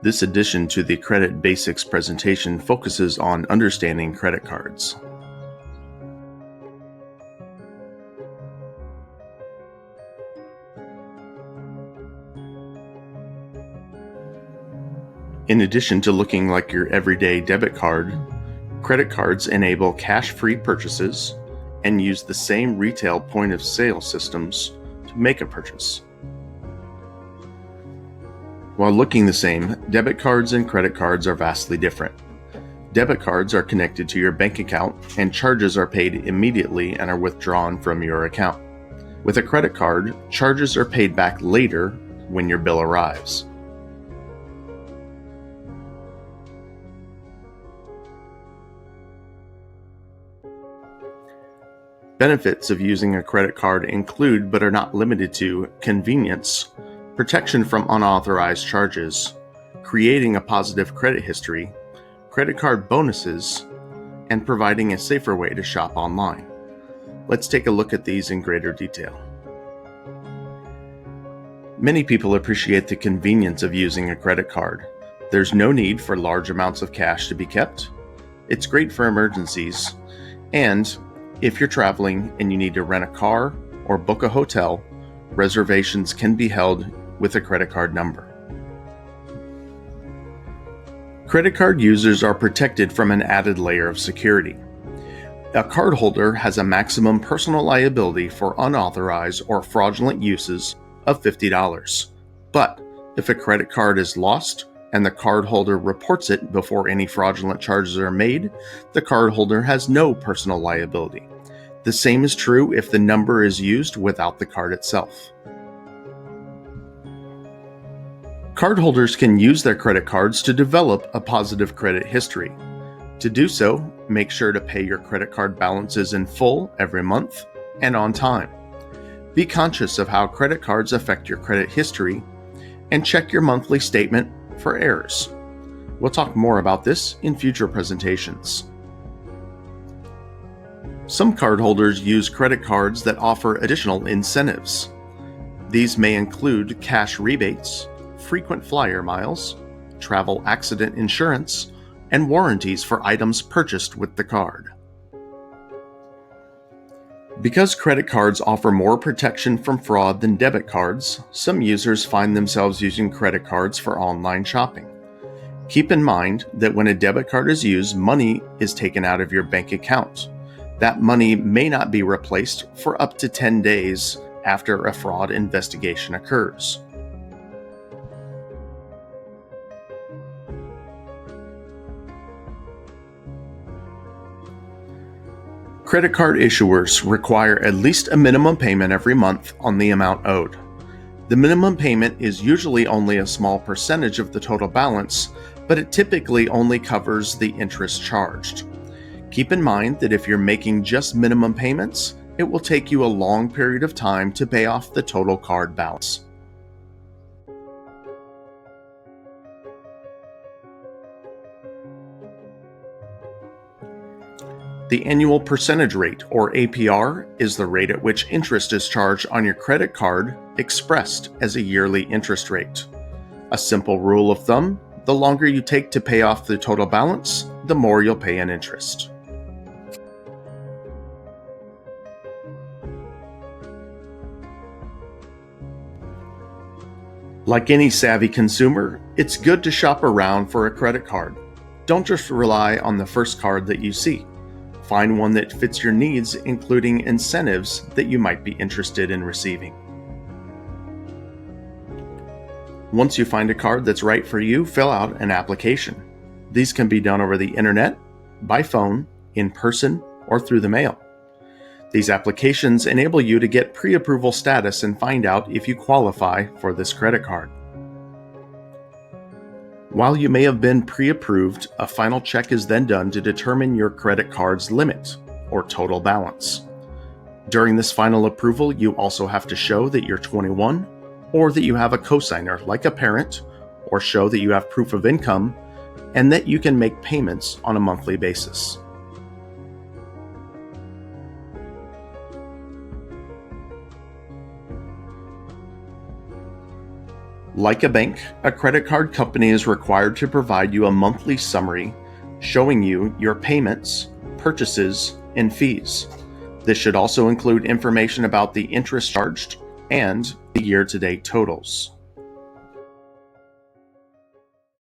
This addition to the Credit Basics presentation focuses on understanding credit cards. In addition to looking like your everyday debit card, credit cards enable cash-free purchases and use the same retail point-of-sale systems to make a purchase. While looking the same, debit cards and credit cards are vastly different. Debit cards are connected to your bank account and charges are paid immediately and are withdrawn from your account. With a credit card, charges are paid back later when your bill arrives. Benefits of using a credit card include, but are not limited to, convenience, protection from unauthorized charges, creating a positive credit history, credit card bonuses, and providing a safer way to shop online. Let's take a look at these in greater detail. Many people appreciate the convenience of using a credit card. There's no need for large amounts of cash to be kept. It's great for emergencies, and if you're traveling and you need to rent a car or book a hotel, reservations can be held with a credit card number. Credit card users are protected from an added layer of security. A cardholder has a maximum personal liability for unauthorized or fraudulent uses of $50. But if a credit card is lost and the cardholder reports it before any fraudulent charges are made, the cardholder has no personal liability. The same is true if the number is used without the card itself. Cardholders can use their credit cards to develop a positive credit history. To do so, make sure to pay your credit card balances in full every month and on time. Be conscious of how credit cards affect your credit history and check your monthly statement for errors. We'll talk more about this in future presentations. Some cardholders use credit cards that offer additional incentives. These may include cash rebates, frequent flyer miles, travel accident insurance, and warranties for items purchased with the card. Because credit cards offer more protection from fraud than debit cards, some users find themselves using credit cards for online shopping. Keep in mind that when a debit card is used, money is taken out of your bank account. That money may not be replaced for up to 10 days after a fraud investigation occurs. Credit card issuers require at least a minimum payment every month on the amount owed. The minimum payment is usually only a small percentage of the total balance, but it typically only covers the interest charged. Keep in mind that if you're making just minimum payments, it will take you a long period of time to pay off the total card balance. The annual percentage rate, or APR, is the rate at which interest is charged on your credit card, expressed as a yearly interest rate. A simple rule of thumb: the longer you take to pay off the total balance, the more you'll pay in interest. Like any savvy consumer, it's good to shop around for a credit card. Don't just rely on the first card that you see. Find one that fits your needs, including incentives that you might be interested in receiving. Once you find a card that's right for you, fill out an application. These can be done over the internet, by phone, in person, or through the mail. These applications enable you to get pre-approval status and find out if you qualify for this credit card. While you may have been pre-approved, a final check is then done to determine your credit card's limit, or total balance. During this final approval, you also have to show that you're 21, or that you have a cosigner like a parent, or show that you have proof of income, and that you can make payments on a monthly basis. Like a bank, a credit card company is required to provide you a monthly summary showing you your payments, purchases, and fees. This should also include information about the interest charged and the year-to-date totals.